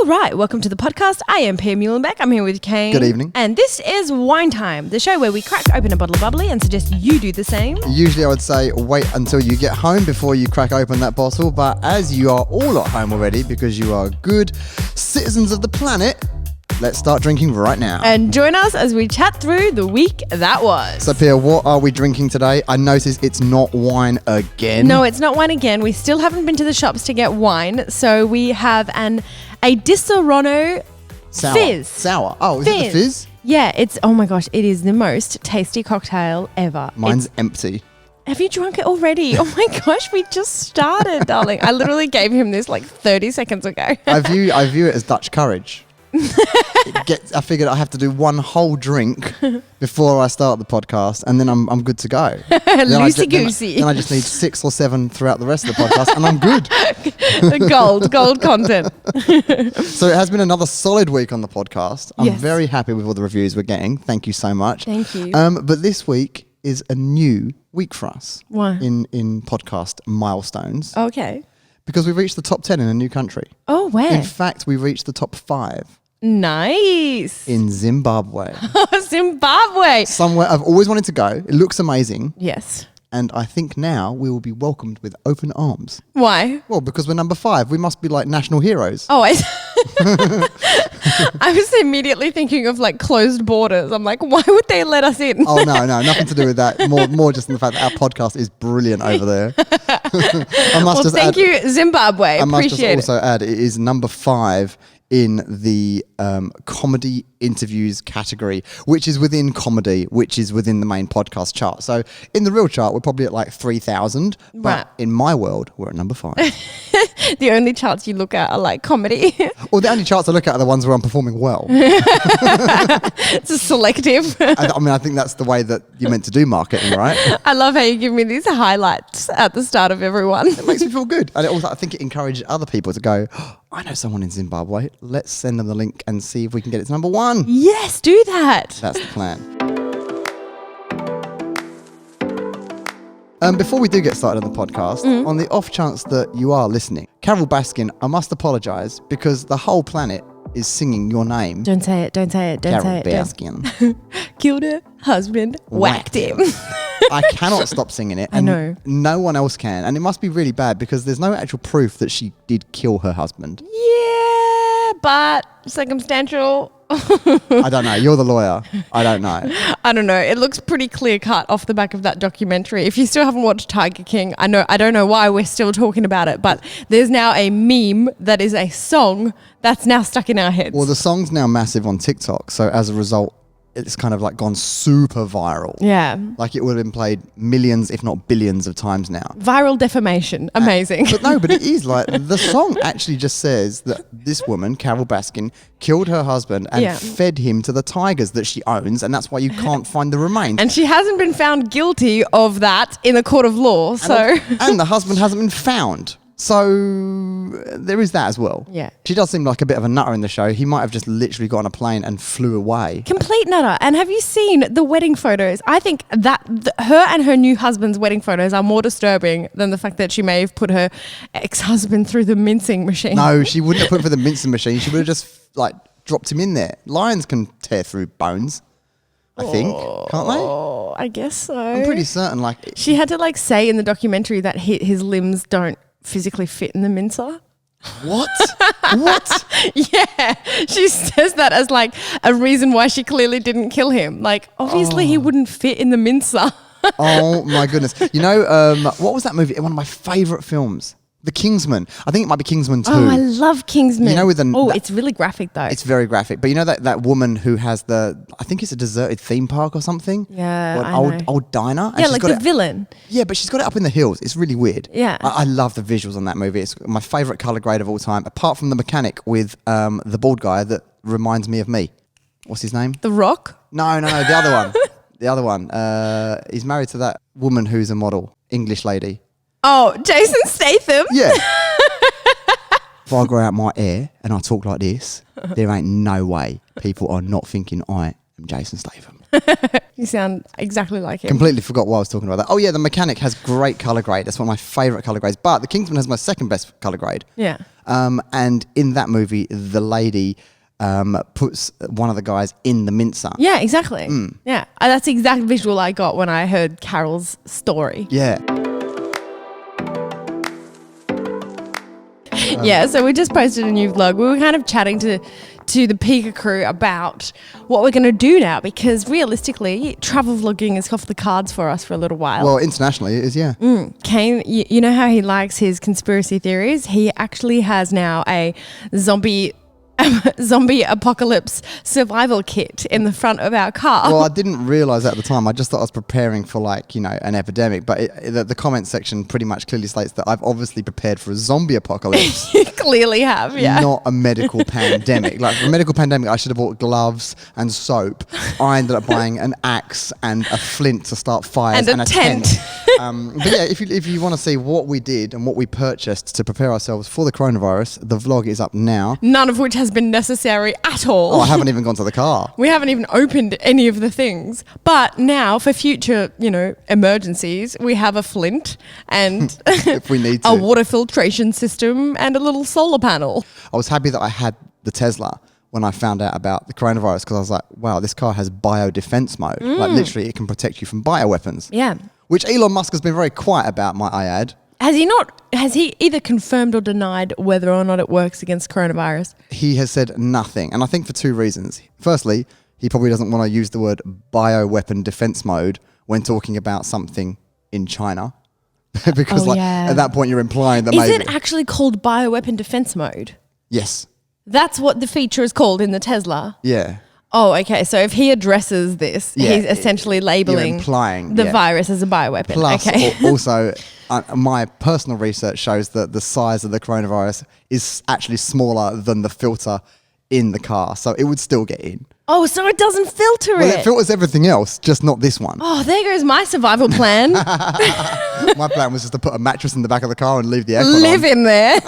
All right, welcome to the podcast. I am Pia Muehlenbeck. I'm here with Kane. Good evening. And this is Wine Time, the show where we crack open a bottle of bubbly and suggest you do the same. Usually I would say wait until you get home before you crack open that bottle, but as you are all at home already because you are good citizens of the planet, let's start drinking right now. And join us as we chat through the week that was. So Pia, what are we drinking today? I noticed it's not wine again. No, it's not wine again. We still haven't been to the shops to get wine, so we have a Disaronno Sour. fizz. Sour. Oh, is it the fizz? Yeah, oh my gosh, it is the most tasty cocktail ever. Mine's empty. Have you drunk it already? Oh my gosh, we just started, darling. I literally gave him this like 30 seconds ago. I view it as Dutch courage. I figured I have to do one whole drink before I start the podcast, and then I'm good to go. Loosey-goosey. Then I just need 6 or 7 throughout the rest of the podcast, and I'm good. Gold content. So it has been another solid week on the podcast. I'm Yes. very happy with all the reviews we're getting. Thank you so much. Thank you. But this week is a new week for us. Why? In podcast milestones. Okay. Because we've reached the top 10 in a new country. Oh, where? In fact, we reached the top 5 Nice. in Zimbabwe. Zimbabwe. Somewhere I've always wanted to go. It looks amazing. Yes. And I think now we will be welcomed with open arms. Why? Well, because we're number 5. We must be like national heroes. Oh, I was immediately thinking of like closed borders. I'm like, why would they let us in? Oh, no, nothing to do with that. More just in the fact that our podcast is brilliant over there. Thank you, Zimbabwe. I must Appreciate just also add, it is number 5 in the comedy interviews category, which is within comedy, which is within the main podcast chart. So in the real chart, we're probably at like 3,000. But Right. in my world, we're at number 5. The only charts you look at are like comedy. Well, the only charts I look at are the ones where I'm performing well. It's a selective. I think that's the way that you're meant to do marketing, right? I love how you give me these highlights at the start of every one. It makes me feel good. And I think it encourages other people to go, oh, I know someone in Zimbabwe. Let's send them the link and see if we can get it to number 1. Yes, do that. That's the plan. Before we do get started on the podcast, on the off chance that you are listening, Carol Baskin, I must apologise because the whole planet is singing your name. Don't say it. Carol Baskin. Killed her husband, whacked him. I cannot stop singing it. I know. No one else can. And it must be really bad because there's no actual proof that she did kill her husband. Yeah, but circumstantial. I don't know. You're the lawyer. I don't know. I don't know. It looks pretty clear cut off the back of that documentary. If you still haven't watched Tiger King, I don't know why we're still talking about it, but there's now a meme that is a song that's now stuck in our heads. Well, the song's now massive on TikTok. So as a result, it's kind of like gone super viral. Yeah. Like it would have been played millions, if not billions of times now. Viral defamation. Amazing. But it is like the song actually just says that this woman, Carol Baskin, killed her husband and fed him to the tigers that she owns. And that's why you can't find the remains. And she hasn't been found guilty of that in a court of law. And the husband hasn't been found. So there is that as well. Yeah. She does seem like a bit of a nutter in the show. He might have just literally got on a plane and flew away. Complete nutter. And have you seen the wedding photos? I think that her and her new husband's wedding photos are more disturbing than the fact that she may have put her ex-husband through the mincing machine. No, she wouldn't have put him for the mincing machine. She would have just like dropped him in there. Lions can tear through bones, I think. Can't they? Oh, I guess so. I'm pretty certain. Like She had to like say in the documentary that his limbs don't physically fit in the mincer. What? What? Yeah, she says that as like a reason why she clearly didn't kill him. Like, obviously he wouldn't fit in the mincer. Oh my goodness. You know, what was that movie? One of my favourite films. The Kingsman. I think it might be Kingsman 2. Oh, I love Kingsman. You know, it's really graphic though. It's very graphic. But you know that woman who has I think it's a deserted theme park or something? Yeah, Or I an know. old diner? And Yeah, she's like got the it- villain. Yeah, but she's got it up in the hills. It's really weird. Yeah. I love the visuals on that movie. It's my favourite colour grade of all time, apart from the mechanic with the bald guy that reminds me of me. What's his name? The Rock? No, the other one. The other one. He's married to that woman who's a model, English lady. Oh, Jason Statham? Yeah. If I grow out my hair and I talk like this, there ain't no way people are not thinking I am Jason Statham. You sound exactly like him. Completely forgot what I was talking about. Oh yeah, the mechanic has great colour grade. That's one of my favourite colour grades. But the Kingsman has my second best colour grade. Yeah. And in that movie, the lady puts one of the guys in the mincer. Yeah, exactly. Yeah, that's the exact visual I got when I heard Carol's story. Yeah. Yeah, so we just posted a new vlog. We were kind of chatting to the Pika crew about what we're going to do now, because realistically, travel vlogging is off the cards for us for a little while. Well, internationally it is, yeah. Kane, you know how he likes his conspiracy theories? He actually has now a zombie apocalypse survival kit in the front of our car. Well, I didn't realise at the time. I just thought I was preparing for an epidemic. But the comment section pretty much clearly states that I've obviously prepared for a zombie apocalypse. You clearly have, yeah. Not a medical pandemic. Like for a medical pandemic, I should have bought gloves and soap. I ended up buying an axe and a flint to start fires and a tent. But yeah, if you want to see what we did and what we purchased to prepare ourselves for the coronavirus, the vlog is up now. None of which has been necessary at all. Oh, I haven't even gone to the car. We haven't even opened any of the things. But now, for future, emergencies, we have a flint and if we need to. a water filtration system and a little solar panel. I was happy that I had the Tesla when I found out about the coronavirus, because I was like, wow, this car has biodefense mode. Like literally it can protect you from bioweapons. Yeah. Which Elon Musk has been very quiet about, might I add. Has he either confirmed or denied whether or not it works against coronavirus? He has said nothing. And I think for two reasons. Firstly, he probably doesn't want to use the word bioweapon defense mode when talking about something in China. Because at that point you're implying that maybe... Is it actually called bioweapon defense mode? Yes. That's what the feature is called in the Tesla? Yeah. Oh, okay. So if he addresses this, he's essentially labeling the virus as a bioweapon. Plus, okay. Also, my personal research shows that the size of the coronavirus is actually smaller than the filter in the car. So it would still get in. Oh, so it doesn't filter Well, it filters everything else, just not this one. Oh, there goes my survival plan. My plan was just to put a mattress in the back of the car and leave the aircon Live on. in there.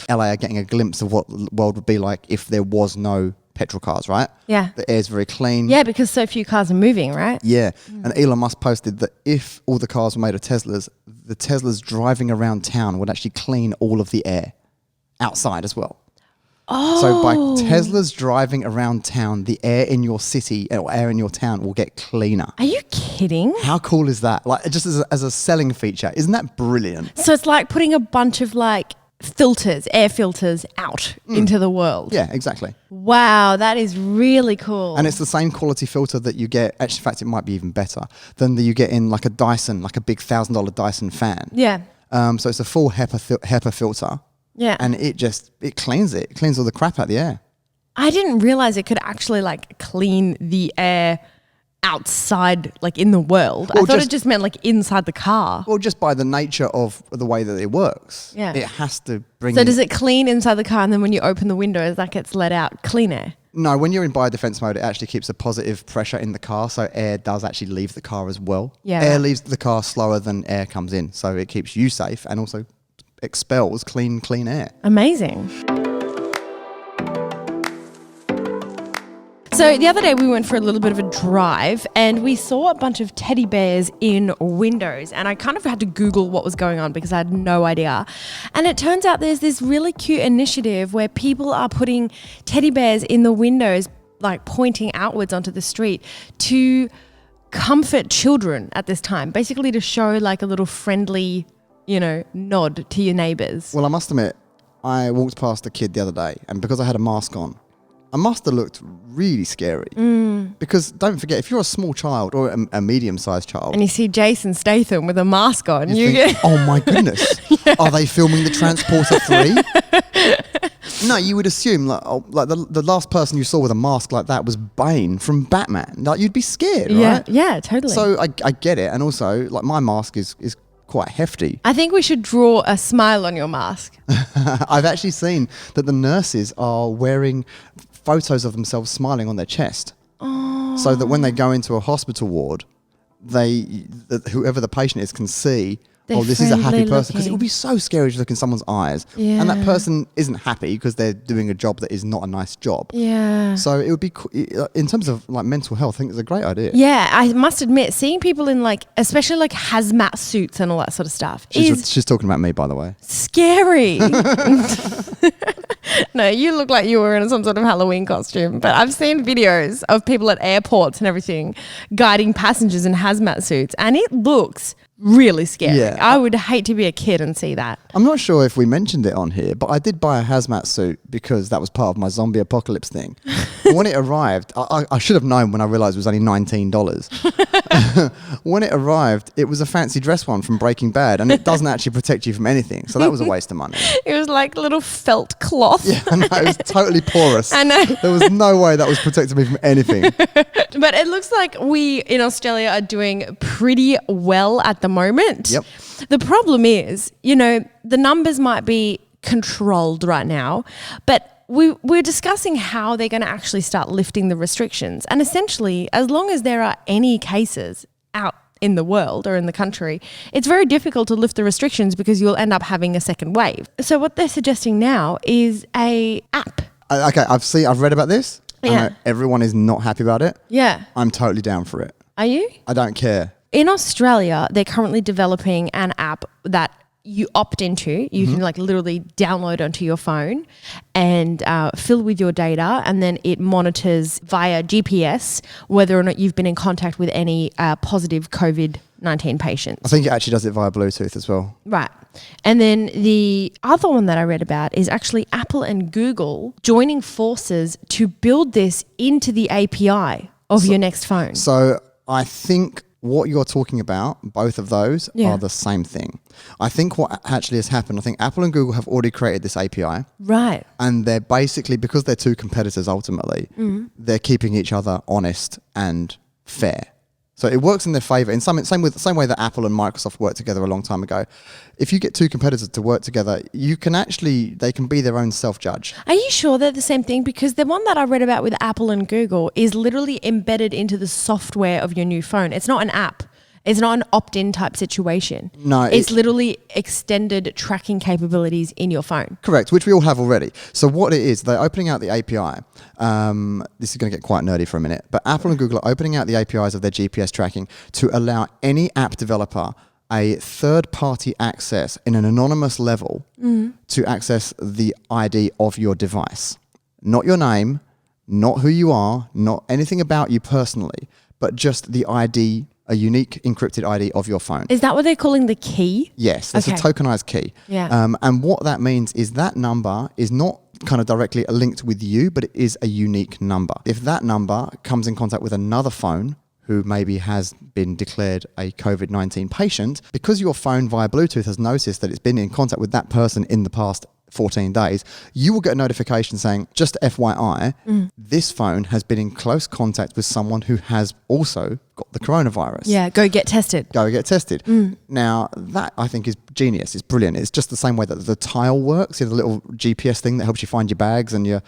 LA are getting a glimpse of what the world would be like if there was no petrol cars, right? Yeah. The air's very clean. Yeah, because so few cars are moving, right? Yeah. And Elon Musk posted that if all the cars were made of Teslas, the Teslas driving around town would actually clean all of the air outside as well. Oh. So by Teslas driving around town, the air in your city or air in your town will get cleaner. Are you kidding? How cool is that? Like, just as a selling feature. Isn't that brilliant? So it's like putting a bunch of air filters out into the world. Yeah, exactly. Wow, that is really cool. And it's the same quality filter that you get. Actually, in fact, it might be even better than you get in like a Dyson, like a big $1,000 Dyson fan. Yeah. So it's a full HEPA filter. Yeah. And it cleans it. It cleans all the crap out of the air. I didn't realize it could actually clean the air outside, in the world. Well, I thought it just meant inside the car. Well, just by the nature of the way that it works. Yeah. It has to bring So in... does it clean inside the car, and then when you open the windows, that gets let out clean air? No, when you're in biodefense mode, it actually keeps a positive pressure in the car, so air does actually leave the car as well. Yeah. Air leaves the car slower than air comes in, so it keeps you safe and also expels clean air. Amazing. So the other day we went for a little bit of a drive and we saw a bunch of teddy bears in windows, and I kind of had to Google what was going on because I had no idea. And it turns out there's this really cute initiative where people are putting teddy bears in the windows, pointing outwards onto the street to comfort children at this time, basically to show a little friendly, nod to your neighbours. Well, I must admit, I walked past a kid the other day, and because I had a mask on, I must have looked really scary. Because don't forget, if you're a small child or a medium-sized child... And you see Jason Statham with a mask on. You think, oh my goodness, Are they filming the Transporter 3? No, you would assume the last person you saw with a mask like that was Bane from Batman. You'd be scared, right? Yeah, totally. So I get it. And also, my mask is quite hefty. I think we should draw a smile on your mask. I've actually seen that the nurses are wearing photos of themselves smiling on their chest. Oh. So that when they go into a hospital ward, whoever the patient is can see, this is a happy friendly person, because it looking. would be so scary to look in someone's eyes, Yeah. and that person isn't happy because they're doing a job that is not a nice job. Yeah. So it would be, in terms of like mental health, I think it's a great idea. Yeah, I must admit, seeing people in like, especially like hazmat suits and all that sort of stuff is She's talking about me, by the way. scary. No, you look like you were in some sort of Halloween costume, but I've seen videos of people at airports and everything guiding passengers in hazmat suits, and it looks really scary. Yeah. I would hate to be a kid and see that. I'm not sure if we mentioned it on here, but I did buy a hazmat suit because that was part of my zombie apocalypse thing. But when it arrived, I should have known when I realised it was only $19. When it arrived, it was a fancy dress one from Breaking Bad, and it doesn't actually protect you from anything. So that was a waste of money. It was like little felt cloth. Yeah, I know, it was totally porous. I know. There was no way that was protecting me from anything. But it looks like we in Australia are doing pretty well at the moment. Yep. The problem is, the numbers might be controlled right now, but we're discussing how they're going to actually start lifting the restrictions. And essentially, as long as there are any cases out in the world or in the country, it's very difficult to lift the restrictions because you'll end up having a second wave. So what they're suggesting now is a app. Okay, I've read about this. I Yeah. know everyone is not happy about it. Yeah. I'm totally down for it. Are you? I don't care. In Australia, they're currently developing an app that you opt into. You can like literally download onto your phone and fill with your data, and then it monitors via GPS whether or not you've been in contact with any positive COVID-19 patients. I think it actually does it via Bluetooth as well. Right. And then the other one that I read about is actually Apple and Google joining forces to build this into the API of your next phone. So I think what you're talking about, both of those Yeah. are the same thing. I think what actually has happened, I think Apple and Google have already created this API, Right. and they're basically, because they're two competitors ultimately, they're keeping each other honest and fair. So it works in their favor. In same way that Apple and Microsoft worked together a long time ago. If you get two competitors to work together, they can be their own self-judge. Are you sure they're the same thing? Because the one that I read about with Apple and Google is literally embedded into the software of your new phone. It's not an app. It's not an opt-in type situation. No, it's literally extended tracking capabilities in your phone. Correct, which we all have already. So what it is, they're opening out the API. This is going to get quite nerdy for a minute, but Apple and Google are opening out the APIs of their GPS tracking to allow any app developer a third-party access in an anonymous level to access the ID of your device. Not your name, not who you are, not anything about you personally, but just the ID, a unique encrypted ID of your phone. Is that what they're calling the key? Yes, that's Okay. a tokenized key. Yeah. And what that means is that number is not kind of directly linked with you, but it is a unique number. If that number comes in contact with another phone who maybe has been declared a COVID-19 patient, because your phone via Bluetooth has noticed that it's been in contact with that person in the past 14 days, you will get a notification saying, just FYI, this phone has been in close contact with someone who has also got the coronavirus. Yeah, go get tested. Go get tested. Now, that I think is genius. It's brilliant. It's just the same way that the Tile works, the little GPS thing that helps you find your bags and your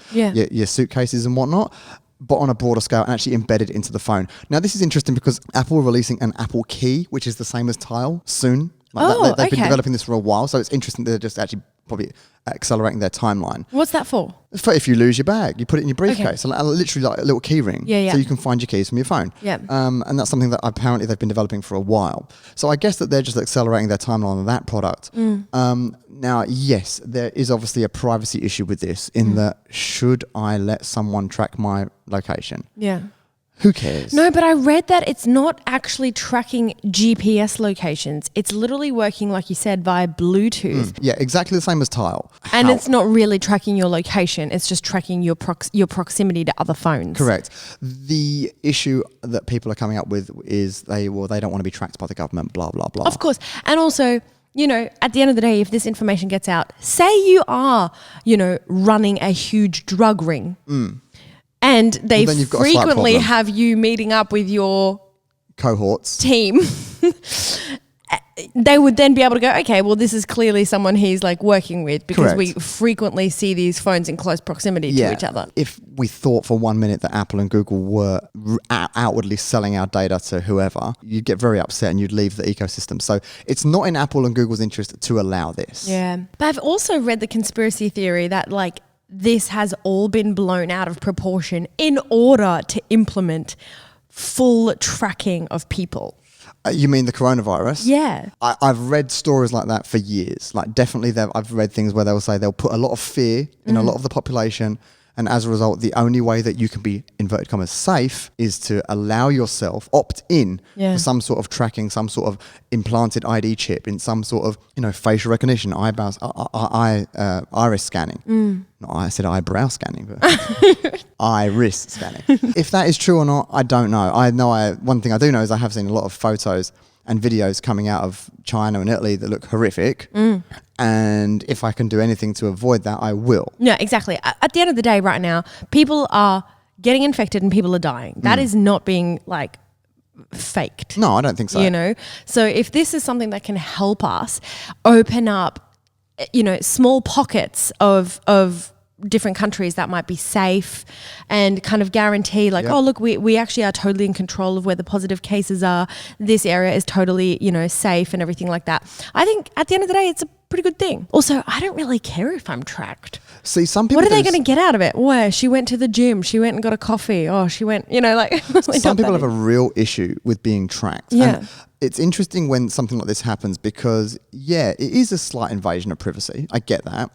suitcases and whatnot, but on a broader scale and actually embedded into the phone. Now, this is interesting because Apple are releasing an Apple Key, which is the same as Tile, soon. They've been developing this for a while, so it's interesting that they're just actually probably accelerating their timeline. What's that for? For if you lose your bag, you put it in your briefcase, so literally like a little key ring, Yeah. so you can find your keys from your phone. Yeah. And that's something that apparently they've been developing for a while. So I guess that they're just accelerating their timeline on that product. Now, yes, there is obviously a privacy issue with this in that should I let someone track my location? Yeah. Who cares? No, but I read that it's not actually tracking GPS locations. It's literally working, like you said, via Bluetooth. Yeah, exactly the same as Tile. And How- it's not really tracking your location. It's just tracking your proximity to other phones. Correct. The issue that people are coming up with is they don't want to be tracked by the government, blah, blah, blah. Of course. And also, at the end of the day, if this information gets out, say you are, running a huge drug ring. And they then you've got a slight frequently problem. have you meeting up with your Cohorts. team. they would then be able to go, okay, well, this is clearly someone he's like working with, because Correct. we frequently see these phones in close proximity to each other. If we thought for 1 minute that Apple and Google were outwardly selling our data to whoever, you'd get very upset and you'd leave the ecosystem. So it's not in Apple and Google's interest to allow this. Yeah. But I've also read the conspiracy theory that like this has all been blown out of proportion in order to implement full tracking of people. You mean the coronavirus? Yeah. I've read stories like that for years. Like definitely I've read things where they'll say they'll put a lot of fear in a lot of the population. And as a result, the only way that you can be, inverted commas, safe is to allow yourself, opt in for some sort of tracking, some sort of implanted ID chip in some sort of, facial recognition, iris scanning. No, I said eyebrow scanning, but iris scanning. If that is true or not, I don't know. One thing I do know is I have seen a lot of photos and videos coming out of China and Italy that look horrific. And if I can do anything to avoid that, I will. No, exactly. At the end of the day, right now, people are getting infected and people are dying. That is not being like faked. No, I don't think so. So if this is something that can help us open up, small pockets of different countries that might be safe and kind of guarantee like, oh, look, we actually are totally in control of where the positive cases are. This area is totally, safe and everything like that. I think at the end of the day, it's a pretty good thing. Also, I don't really care if I'm tracked. See, some people... What are they going to get out of it? Where she went to the gym, she went and got a coffee. Oh, she went, Some people have a real issue with being tracked. Yeah. And it's interesting when something like this happens because, it is a slight invasion of privacy. I get that.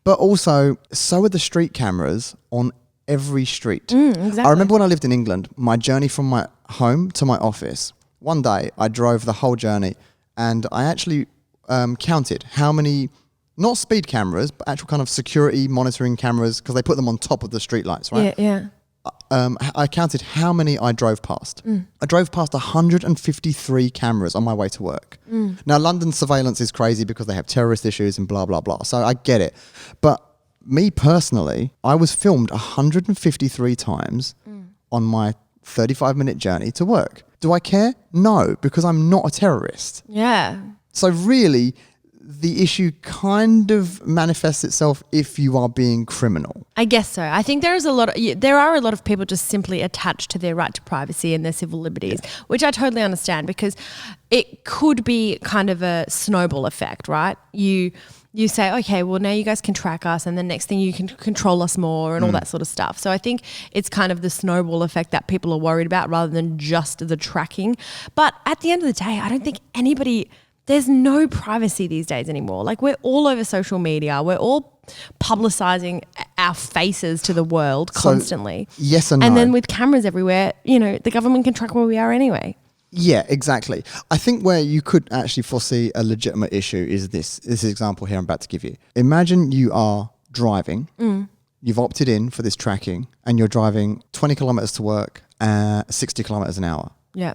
But also, so are the street cameras on every street. Exactly. I remember when I lived in England, my journey from my home to my office, one day I drove the whole journey and I actually counted how many, not speed cameras, but actual kind of security monitoring cameras, because they put them on top of the street lights, right? Yeah. I counted how many I drove past. I drove past 153 cameras on my way to work. Now, London's surveillance is crazy because they have terrorist issues and blah, blah, blah. So I get it. But me personally, I was filmed 153 times on my 35-minute journey to work. Do I care? No, because I'm not a terrorist. Yeah. So really, the issue kind of manifests itself if you are being criminal. I guess so. I think there are a lot of people just simply attached to their right to privacy and their civil liberties, which I totally understand, because it could be kind of a snowball effect, right? You say, okay, well, now you guys can track us, and the next thing you can control us more and all that sort of stuff. So I think it's kind of the snowball effect that people are worried about rather than just the tracking. But at the end of the day, I don't think there's no privacy these days anymore. Like, we're all over social media. We're all publicizing our faces to the world constantly. So, yes and no. And then with cameras everywhere, the government can track where we are anyway. Yeah, exactly. I think where you could actually foresee a legitimate issue is this example here I'm about to give you. Imagine you are driving, you've opted in for this tracking, and you're driving 20 kilometers to work, 60 kilometers an hour. Yeah.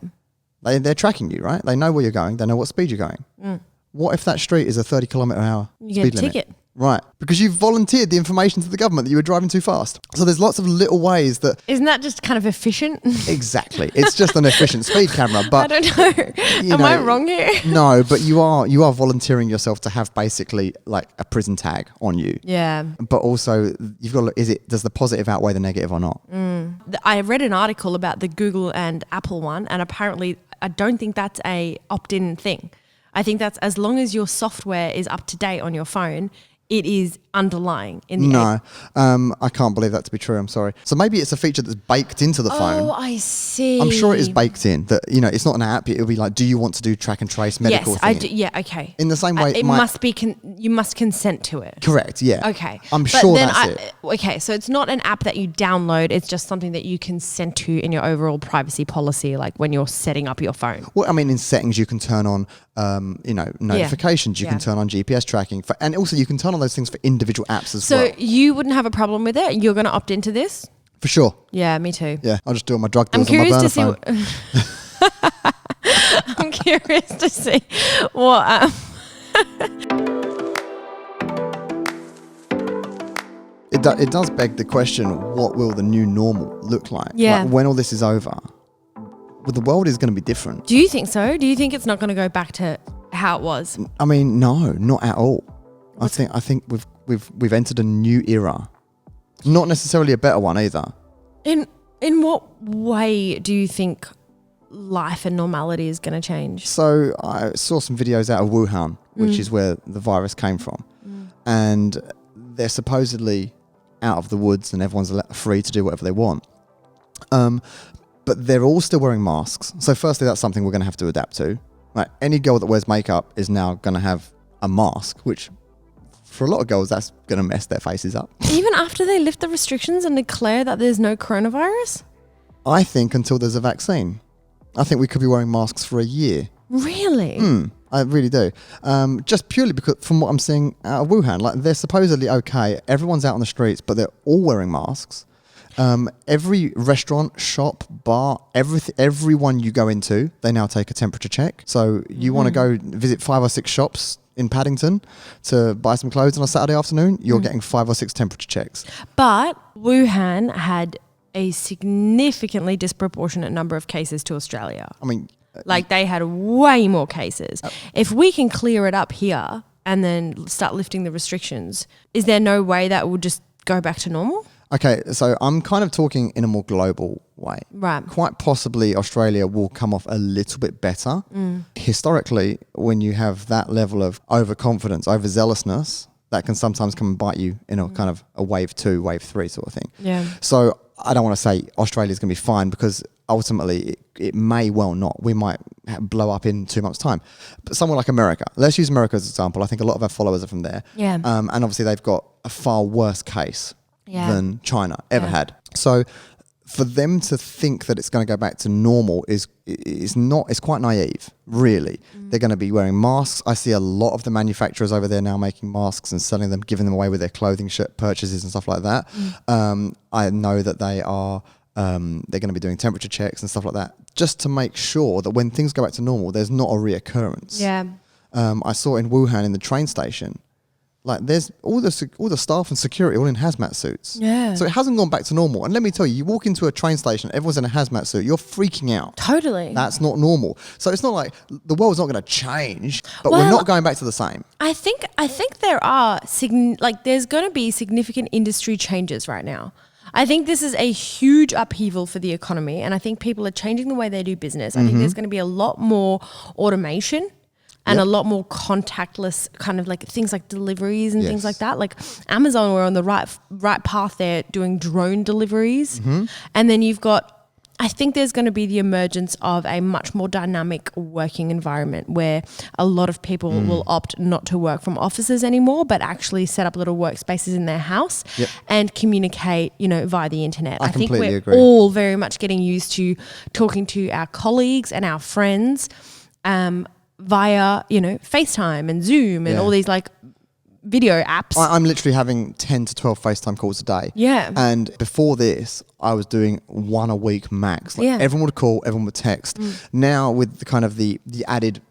They're tracking you, right? They know where you're going. They know what speed you're going. What if that street is a 30 kilometre an hour You speed get a limit? ticket. Right. Because you've volunteered the information to the government that you were driving too fast. So there's lots of little ways that... Isn't that just kind of efficient? Exactly. It's just an efficient speed camera. But I don't know. Am I wrong here? No, but you are volunteering yourself to have basically like a prison tag on you. Yeah. But also you've got to look, does the positive outweigh the negative or not? I read an article about the Google and Apple one, and apparently I don't think that's a opt-in thing. I think that's as long as your software is up to date on your phone, it is underlying in the No, I can't believe that to be true. I'm sorry. So maybe it's a feature that's baked into the phone. Oh, I see. I'm sure it is baked in. That it's not an app. It'll be like, do you want to do track and trace medical? Yes, thing? I do. Yeah, okay. In the same way, it must be. You must consent to it. Correct. Yeah. Okay. I'm But sure then that's it. Okay, so it's not an app that you download. It's just something that you consent to in your overall privacy policy, like when you're setting up your phone. Well, I mean, in settings you can turn on, notifications. You can turn on GPS tracking, and also you can turn on those things for individual apps as well. So you wouldn't have a problem with it? You're going to opt into this? For sure. Yeah, me too. Yeah, I'll just do all my drug I'm deals on my curious burner to see. phone. I'm curious to see what. It does beg the question: what will the new normal look like? Yeah. Like when all this is over, well, the world is going to be different. Do you think so? Do you think it's not going to go back to how it was? I mean, no, not at all. I think we've entered a new era. Not necessarily a better one either. In what way do you think life and normality is going to change? So I saw some videos out of Wuhan, which is where the virus came from. And they're supposedly out of the woods and everyone's free to do whatever they want. But they're all still wearing masks. So firstly, that's something we're going to have to adapt to. Like any girl that wears makeup is now going to have a mask, which for a lot of girls, that's going to mess their faces up. Even after they lift the restrictions and declare that there's no coronavirus? I think until there's a vaccine. I think we could be wearing masks for a year. Really? I really do. Just purely because from what I'm seeing out of Wuhan, like they're supposedly okay. Everyone's out on the streets, but they're all wearing masks. Every restaurant, shop, bar, everyone you go into, they now take a temperature check. So you want to go visit 5 or 6 shops in Paddington to buy some clothes on a Saturday afternoon, you're getting 5 or 6 temperature checks. But Wuhan had a significantly disproportionate number of cases to Australia. I mean, like they had way more cases. If we can clear it up here and then start lifting the restrictions, is there no way that will just go back to normal? Okay, so I'm kind of talking in a more global way. Right. Quite possibly Australia will come off a little bit better. Historically, when you have that level of overconfidence, overzealousness, that can sometimes come and bite you in a kind of a wave 2, wave 3 sort of thing. Yeah. So I don't want to say Australia's going to be fine because ultimately it may well not. We might blow up in 2 months' time. But somewhere like America, let's use America as an example. I think a lot of our followers are from there. Yeah. And obviously they've got a far worse case than China ever had. So for them to think that it's going to go back to normal is quite naive, really. They're going to be wearing masks. I see a lot of the manufacturers over there now making masks and selling them, giving them away with their clothing purchases and stuff like that. I know that they're going to be doing temperature checks and stuff like that, just to make sure that when things go back to normal, there's not a reoccurrence. Yeah. I saw in Wuhan in the train station, like there's all the staff and security all in hazmat suits. Yeah. So it hasn't gone back to normal. And let me tell you, you walk into a train station, everyone's in a hazmat suit, you're freaking out. Totally. That's not normal. So it's not like the world's not going to change, but we're not going back to the same. I think there are there's going to be significant industry changes right now. I think this is a huge upheaval for the economy, and I think people are changing the way they do business. I think there's going to be a lot more automation and a lot more contactless kind of like things like deliveries and things like that. Like Amazon were on the right path there doing drone deliveries. And then you've got, I think there's going to be the emergence of a much more dynamic working environment where a lot of people will opt not to work from offices anymore, but actually set up little workspaces in their house and communicate, via the internet. I think we're all very much getting used to talking to our colleagues and our friends via, FaceTime and Zoom and all these like video apps. I'm literally having 10 to 12 FaceTime calls a day. Yeah. And before this, I was doing 1 a week max. Like everyone would call, everyone would text. Now with the kind of the added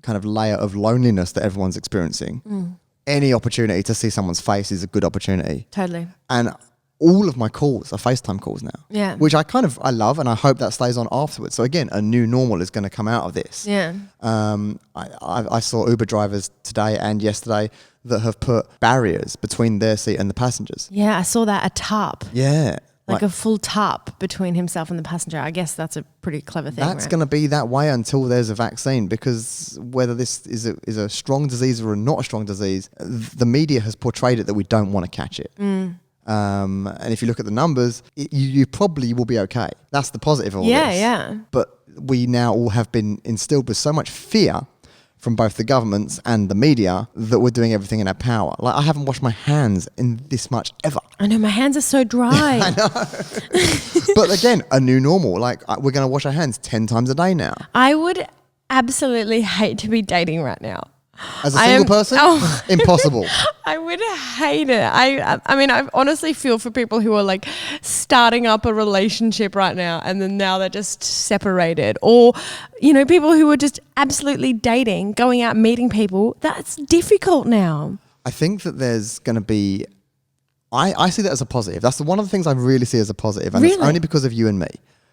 kind of layer of loneliness that everyone's experiencing, any opportunity to see someone's face is a good opportunity. Totally. And all of my calls are FaceTime calls now. Yeah. Which I love, and I hope that stays on afterwards. So again, a new normal is going to come out of this. Yeah. I saw Uber drivers today and yesterday that have put barriers between their seat and the passengers. Yeah, I saw that, a tarp. Yeah. Like a full tarp between himself and the passenger. I guess that's a pretty clever thing. That's going to be that way until there's a vaccine, because whether this is a strong disease or not a strong disease, the media has portrayed it that we don't want to catch it. And if you look at the numbers, you probably will be okay. That's the positive of all this. Yeah. But we now all have been instilled with so much fear from both the governments and the media that we're doing everything in our power. Like, I haven't washed my hands in this much ever. I know, my hands are so dry. I know. But again, a new normal. Like, we're going to wash our hands 10 times a day now. I would absolutely hate to be dating right now. As a single person? Impossible. I would hate it. I mean, I honestly feel for people who are like starting up a relationship right now and then now they're just separated, or, people who are just absolutely dating, going out, meeting people. That's difficult now. I think that there's going to be, I see that as a positive. That's one of the things I really see as a positive. And it's only because of you and me.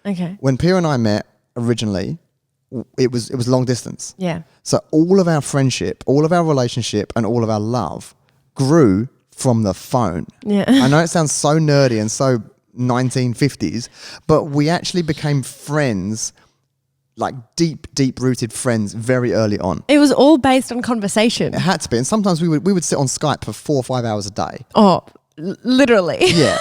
Okay. When Pia and I met originally, it was long distance. Yeah. So all of our friendship, all of our relationship, and all of our love grew from the phone. Yeah. I know it sounds so nerdy and so 1950s, but we actually became friends, like deep rooted friends, very early on. It was all based on conversation. It had to be, and sometimes we would sit on Skype for 4 or 5 hours a day. Oh, literally. Yeah.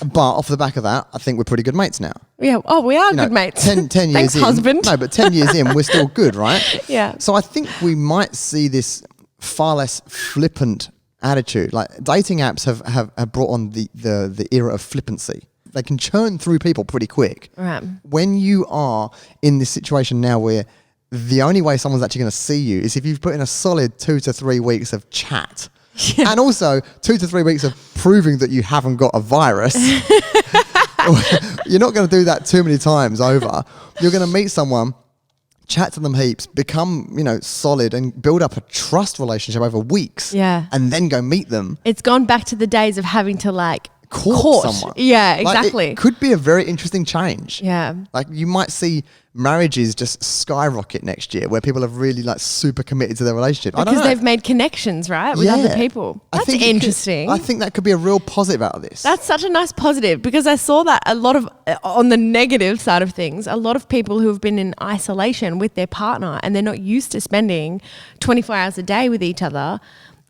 But off the back of that, I think we're pretty good mates now. Yeah. Oh, we are You know, good mates. 10 years Thanks, in. husband. No, but 10 years in, we're still good, right? Yeah. So I think we might see this far less flippant attitude. Like dating apps have brought on the era of flippancy. They can churn through people pretty quick. Right. When you are in this situation now where the only way someone's actually going to see you is if you've put in a solid 2 to 3 weeks of chat. Yeah. And also 2 to 3 weeks of proving that you haven't got a virus. You're not going to do that too many times over. You're going to meet someone, chat to them heaps, become, solid and build up a trust relationship over weeks. Yeah. And then go meet them. It's gone back to the days of having to Court someone. Yeah, Like, exactly. it could be a very interesting change. Yeah. Like you might see marriages just skyrocket next year where people are really super committed to their relationship. I don't Because know. they've made connections, right, with other people. I That's think interesting. I think that could be a real positive out of this. That's such a nice positive because I saw that a lot of, on the negative side of things, a lot of people who have been in isolation with their partner and they're not used to spending 24 hours a day with each other.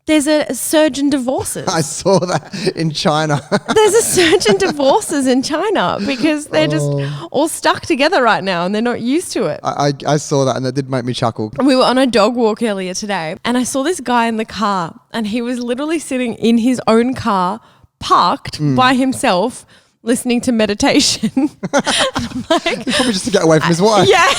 There's a surge in divorces. I saw that in China. There's a surge in divorces in China because they're just all stuck together right now and they're not used to it. I saw that and that did make me chuckle. We were on a dog walk earlier today and I saw this guy in the car and he was literally sitting in his own car, parked by himself, listening to meditation. I'm like, Probably just to get away from his wife. yeah.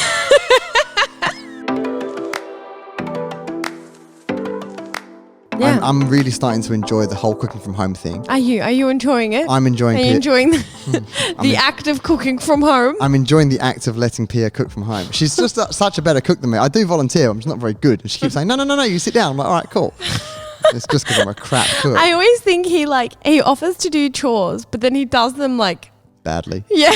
Yeah. I'm really starting to enjoy the whole cooking from home thing. Are you enjoying it? I'm enjoying Are you Pia. enjoying the act of cooking from home? I'm enjoying the act of letting Pia cook from home. She's just such a better cook than me. I do volunteer. I'm just not very good. And she keeps saying, no, you sit down. I'm like, all right, cool. It's just because I'm a crap cook. I always think he offers to do chores, but then he does them Badly. yeah.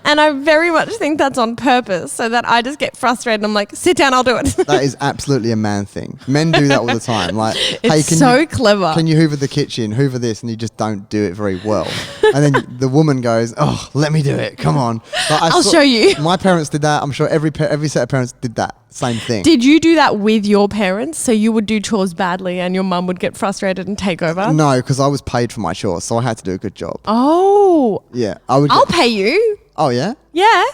And I very much think that's on purpose so that I just get frustrated and I'm like, sit down, I'll do it. That is absolutely a man thing. Men do that all the time. Like, It's so clever. Can you hoover the kitchen, hoover this, and you just don't do it very well. And then the woman goes, oh, let me do it. Come on. Like, I'll show you. My parents did that. I'm sure every set of parents did that. Same thing. Did you do that with your parents? So you would do chores badly and your mum would get frustrated and take over? No, because I was paid for my chores, so I had to do a good job. Oh. Yeah. I would. I'll pay you. Oh, yeah? Yeah.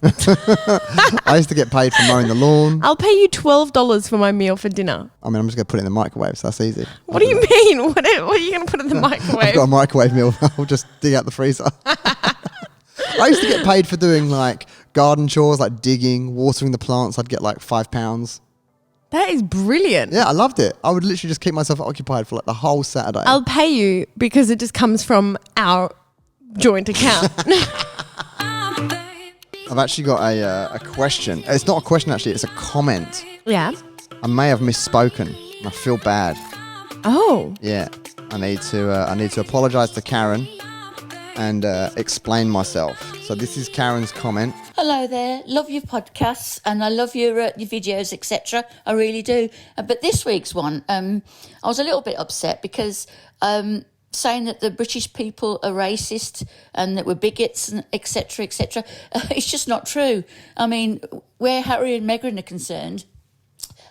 I used to get paid for mowing the lawn. I'll pay you $12 for my meal for dinner. I mean, I'm just going to put it in the microwave, so that's easy. What do you mean? What are you going to put in the I've microwave? got a microwave meal. I'll just dig out the freezer. I used to get paid for doing garden chores, like digging, watering the plants. I'd get £5. That is brilliant. Yeah, I loved it. I would literally just keep myself occupied for the whole Saturday. I'll pay you because it just comes from our joint account. I've actually got a question. It's not a question, actually. It's a comment. Yeah. I may have misspoken. And I feel bad. Oh. Yeah. I need to apologise to Karen and explain myself. So this is Karen's comment. Hello there. Love your podcasts and I love your videos, etc. I really do. But this week's one, I was a little bit upset because saying that the British people are racist and that we're bigots and etc. etc. It's just not true. I mean, where Harry and Meghan are concerned,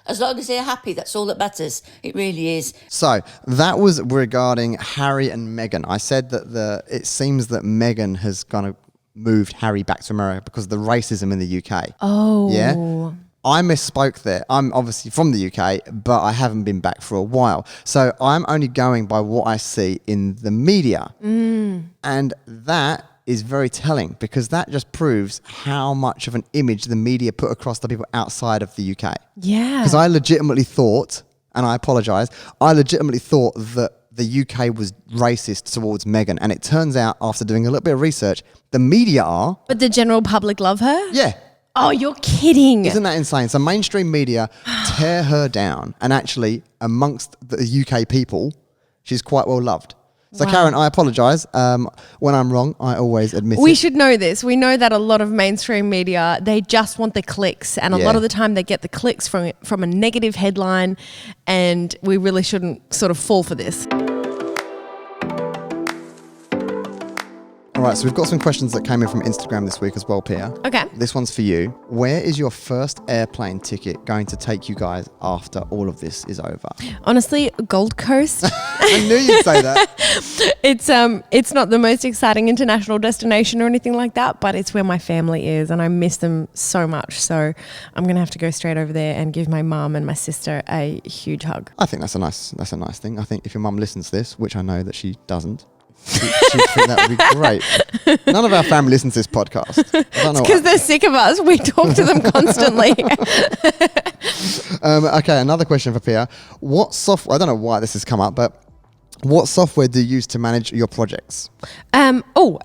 as long as they're happy, that's all that matters. It really is. So that was regarding Harry and Meghan. I said that it seems that Meghan has kind of moved Harry back to America because of the racism in the UK. Oh. Yeah? I misspoke there. I'm obviously from the UK, but I haven't been back for a while. So I'm only going by what I see in the media. And that is very telling because that just proves how much of an image the media put across the people outside of the UK. Yeah. Because I legitimately thought, and I apologise, I legitimately thought that the UK was racist towards Meghan. And it turns out, after doing a little bit of research, the media are. But the general public love her? Yeah. Oh, you're kidding. Isn't that insane? So mainstream media tear her down. And actually, amongst the UK people, she's quite well loved. So Wow. Karen, I apologise. When I'm wrong, I always admit We it. should know this. We know that a lot of mainstream media, they just want the clicks. And a lot Yeah. of the time they get the clicks from a negative headline, and we really shouldn't sort of fall for this. All right, so we've got some questions that came in from Instagram this week as well, Pia. Okay. This one's for you. Where is your first airplane ticket going to take you guys after all of this is over? Honestly, Gold Coast. I knew you'd say that. It's not the most exciting international destination or anything like that, but it's where my family is and I miss them so much. So I'm going to have to go straight over there and give my mum and my sister a huge hug. I think that's a nice thing. I think if your mum listens to this, which I know that she doesn't, she'd think that would be great. None of our family listens to this podcast. I don't know Because why. they're sick of us. We talk to them constantly. Okay, another question for Pia. What software, I don't know why this has come up, but what software do you use to manage your projects?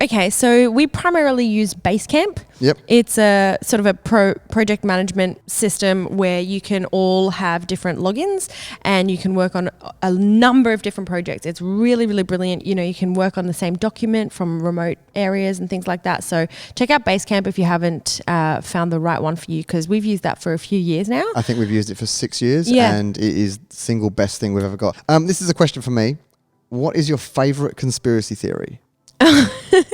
Okay. So we primarily use Basecamp. Yep. It's a sort of a project management system where you can all have different logins and you can work on a number of different projects. It's really, really brilliant. You know, you can work on the same document from remote areas and things like that. So check out Basecamp if you haven't found the right one for you, because we've used that for a few years now. I think we've used it for 6 years, Yeah. and it is the single best thing we've ever got. This is a question for me. What is your favourite conspiracy theory?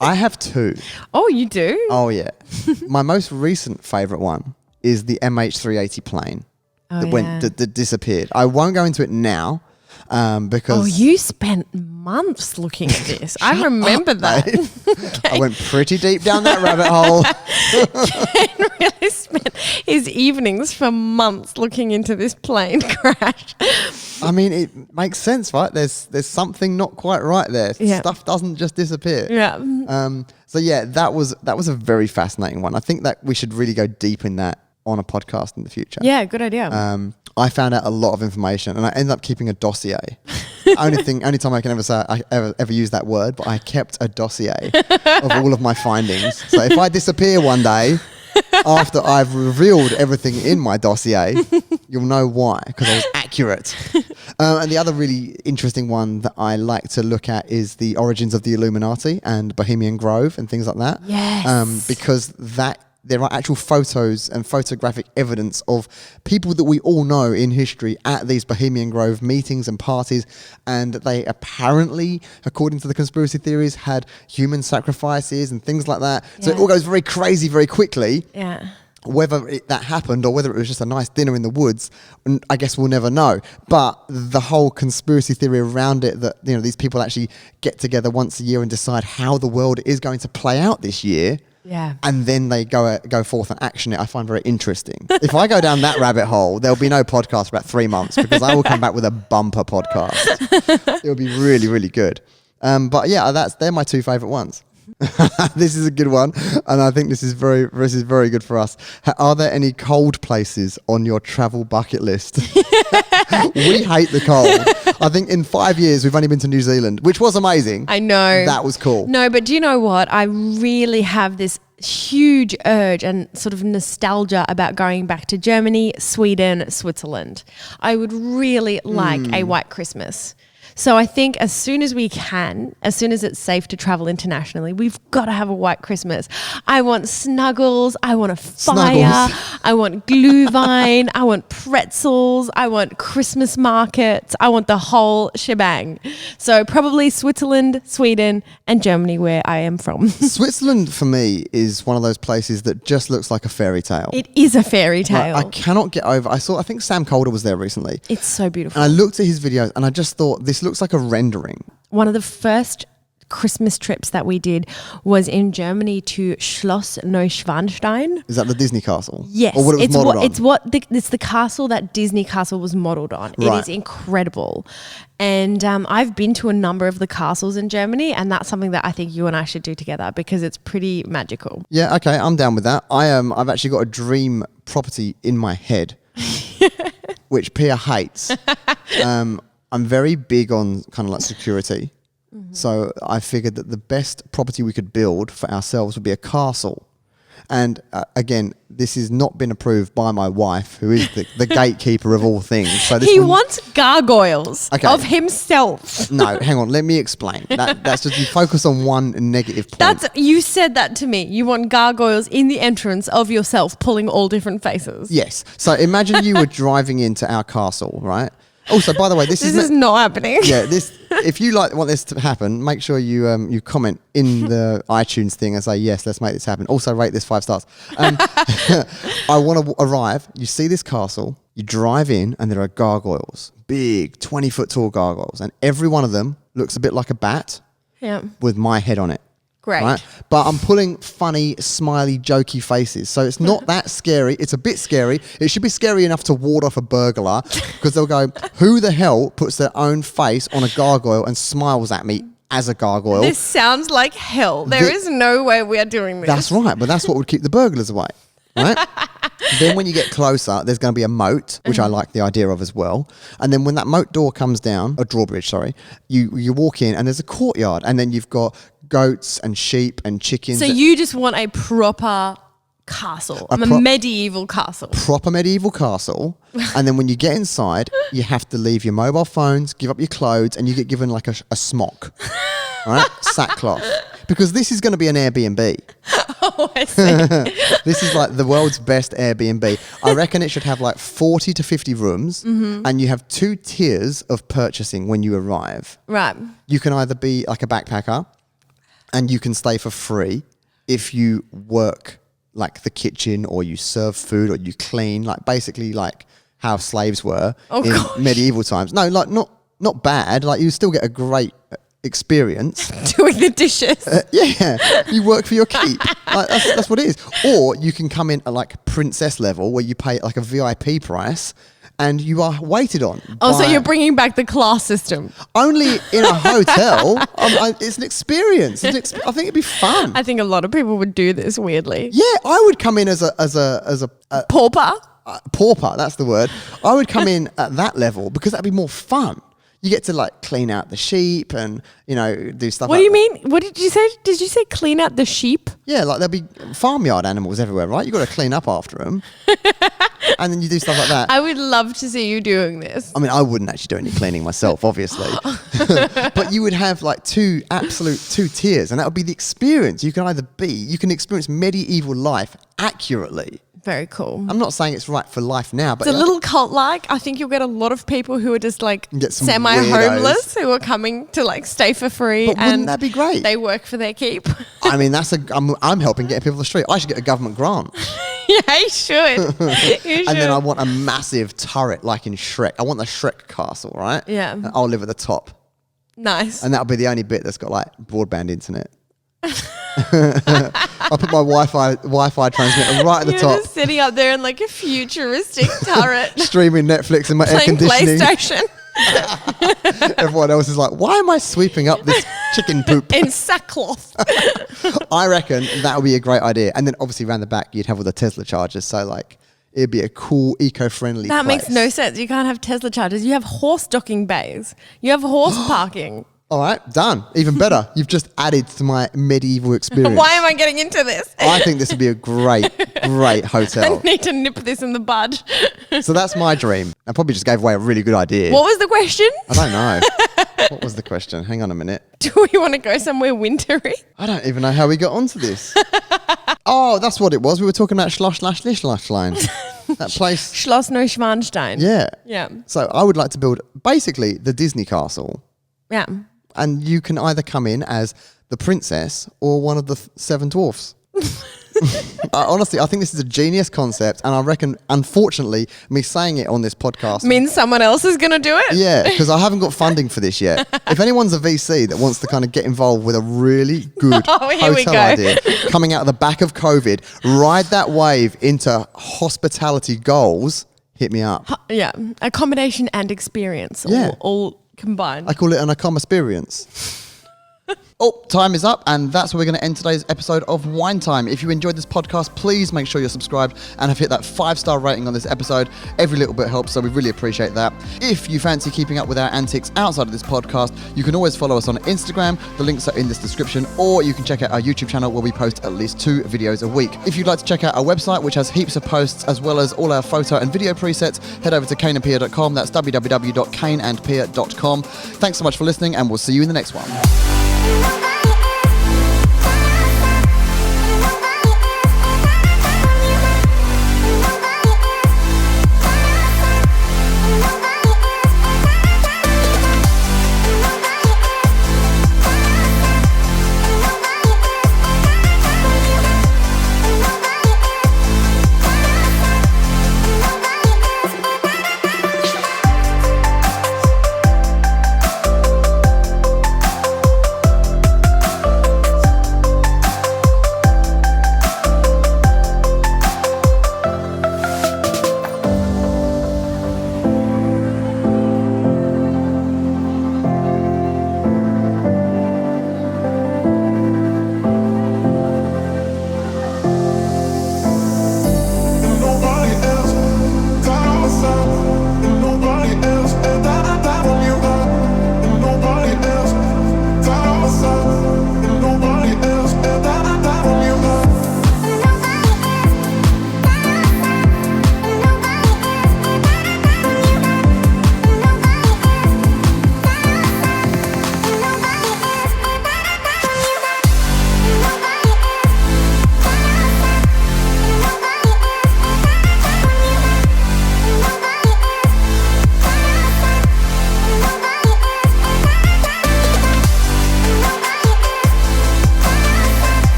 I have two. Oh, you do? Oh, yeah. My most recent favourite one is the MH380 plane that disappeared. I won't go into it now because... Oh, you spent months looking at this. I remember that. I went pretty deep down that rabbit hole. Ken really spent his evenings for months looking into this plane crash. I mean, it makes sense, right? There's something not quite right there. Yeah. Stuff doesn't just disappear. Yeah. So yeah, that was a very fascinating one. I think that we should really go deep in that on a podcast in the future. Yeah, good idea. I found out a lot of information, and I ended up keeping a dossier. only time I can ever say I ever use that word, but I kept a dossier of all of my findings. So if I disappear one day, after I've revealed everything in my dossier, you'll know why, because I was accurate. And the other really interesting one that I like to look at is the origins of the Illuminati and Bohemian Grove and things like that. Yes. Because there are actual photos and photographic evidence of people that we all know in history at these Bohemian Grove meetings and parties, and they apparently, according to the conspiracy theories, had human sacrifices and things like that. So it all goes very crazy very quickly. Yeah. Whether that happened or whether it was just a nice dinner in the woods, I guess we'll never know. But the whole conspiracy theory around it, that these people actually get together once a year and decide how the world is going to play out this year. Yeah. And then they go forth and action it, I find very interesting. If I go down that rabbit hole, there'll be no podcast for about 3 months, because I will come back with a bumper podcast. It'll be really, really good. But yeah, they're my two favourite ones. This is a good one, and I think this is very good for us. Are there any cold places on your travel bucket list? We hate the cold. I think in 5 years we've only been to New Zealand, which was amazing. I know. That was cool. No, but do you know what? I really have this huge urge and sort of nostalgia about going back to Germany, Sweden, Switzerland. I would really like a white Christmas. So I think as soon as we can, as soon as it's safe to travel internationally, we've got to have a white Christmas. I want snuggles. I want a fire. I want glühwein. I want pretzels. I want Christmas markets. I want the whole shebang. So probably Switzerland, Sweden, and Germany, where I am from. Switzerland for me is one of those places that just looks like a fairy tale. It is a fairy tale. I cannot get over. I think Sam Calder was there recently. It's so beautiful. And I looked at his videos and I just thought, this looks like a rendering. One of the first Christmas trips that we did was in Germany to Schloss Neuschwanstein. Is that the Disney castle? Yes. Or what it was modelled on? It's the castle that Disney Castle was modelled on. Right. It is incredible. And I've been to a number of the castles in Germany, and that's something that I think you and I should do together because it's pretty magical. Yeah, okay, I'm down with that. I've actually got a dream property in my head, which Pia hates. I'm very big on kind of like security. Mm-hmm. So I figured that the best property we could build for ourselves would be a castle. And again, this has not been approved by my wife, who is the gatekeeper of all things. So this He wants gargoyles of himself. No, hang on. Let me explain. That's just you focus on one negative point. You said that to me. You want gargoyles in the entrance of yourself, pulling all different faces. Yes. So imagine you were driving into our castle, right? Also, by the way, this is not happening. Yeah, if you want this to happen, make sure you comment in the iTunes thing and say, yes, let's make this happen. Also, rate this 5 stars. I want to arrive. You see this castle, you drive in, and there are gargoyles, big 20-foot tall gargoyles, and every one of them looks a bit like a bat with my head on it. Great. Right? But I'm pulling funny, smiley, jokey faces. So it's not that scary. It's a bit scary. It should be scary enough to ward off a burglar, because they'll go, who the hell puts their own face on a gargoyle and smiles at me as a gargoyle? This sounds like hell. There is no way we are doing this. That's right. But that's what would keep the burglars away. Right? Then when you get closer, there's going to be a moat, which I like the idea of as well. And then when that moat door comes down, a drawbridge, sorry, you walk in and there's a courtyard, and then you've got goats and sheep and chickens. So you just want a proper castle, a medieval castle. Proper medieval castle. And then when you get inside, you have to leave your mobile phones, give up your clothes, and you get given like a smock, right? Sackcloth. Because this is going to be an Airbnb. Oh, I see. This is like the world's best Airbnb. I reckon it should have like 40 to 50 rooms, and you have 2 tiers of purchasing when you arrive. Right. You can either be like a backpacker, and you can stay for free if you work like the kitchen, or you serve food, or you clean, like basically like how slaves were in medieval times. No, like not bad. Like you still get a great experience doing the dishes. Yeah, you work for your keep. Like, that's what it is. Or you can come in at like princess level, where you pay like a VIP price, and you are waited on. Oh, so you're bringing back the class system. Only in a hotel. It's an experience. I think it'd be fun. I think a lot of people would do this weirdly. Yeah, I would come in as a pauper. Pauper, that's the word. I would come in at that level, because that'd be more fun. You get to like clean out the sheep and, do stuff. What do you mean? What did you say? Did you say clean out the sheep? Yeah, like there'll be farmyard animals everywhere, right? You got to clean up after them. And then you do stuff like that. I would love to see you doing this. I mean, I wouldn't actually do any cleaning myself, obviously. But you would have like 2 tiers, and that would be the experience. You can experience medieval life accurately. Very cool. I'm not saying it's right for life now, but it's a little cult-like. I think you'll get a lot of people who are just like semi-homeless who are coming to like stay for free. But wouldn't that be great? They work for their keep. I mean, I'm helping get people off the street. I should get a government grant. Yeah, you should. And then I want a massive turret like in Shrek. I want the Shrek castle, right? Yeah. And I'll live at the top. Nice. And that'll be the only bit that's got like broadband internet. I put my Wi-Fi transmitter right at the top. You're just sitting up there in like a futuristic turret. Streaming Netflix and my air conditioning. PlayStation. Everyone else is like, why am I sweeping up this chicken poop? In sackcloth. I reckon that would be a great idea. And then obviously around the back, you'd have all the Tesla chargers. So like, it'd be a cool, eco-friendly That place. makes no sense. You can't have Tesla chargers. You have horse docking bays. You have horse parking. All right, done. Even better. You've just added to my medieval experience. Why am I getting into this? I think this would be a great hotel. I need to nip this in the bud. So that's my dream. I probably just gave away a really good idea. What was the question? I don't know. What was the question? Hang on a minute. Do we want to go somewhere wintry? I don't even know how we got onto this. Oh, that's what it was. We were talking about Schloss Lischlein. That place. Schloss Neuschwanstein. Yeah. Yeah. So I would like to build basically the Disney castle. Yeah. And you can either come in as the princess or one of the 7 dwarfs. Honestly, I think this is a genius concept, and I reckon, unfortunately, me saying it on this podcast means someone else is going to do it? Yeah, because I haven't got funding for this yet. If anyone's a VC that wants to kind of get involved with a really good hotel idea, coming out of the back of COVID, ride that wave into hospitality goals, hit me up. Yeah, accommodation and experience all combined. I call it an accom experience. Oh, time is up, and that's where we're going to end today's episode of Wine Time. If you enjoyed this podcast, please make sure you're subscribed and have hit that 5-star rating on this episode. Every little bit helps, so we really appreciate that. If you fancy keeping up with our antics outside of this podcast, you can always follow us on Instagram. The links are in this description, or you can check out our YouTube channel where we post at least 2 videos a week. If you'd like to check out our website, which has heaps of posts as well as all our photo and video presets, head over to kaneandpia.com. That's www.kaneandpia.com. Thanks so much for listening, and we'll see you in the next one.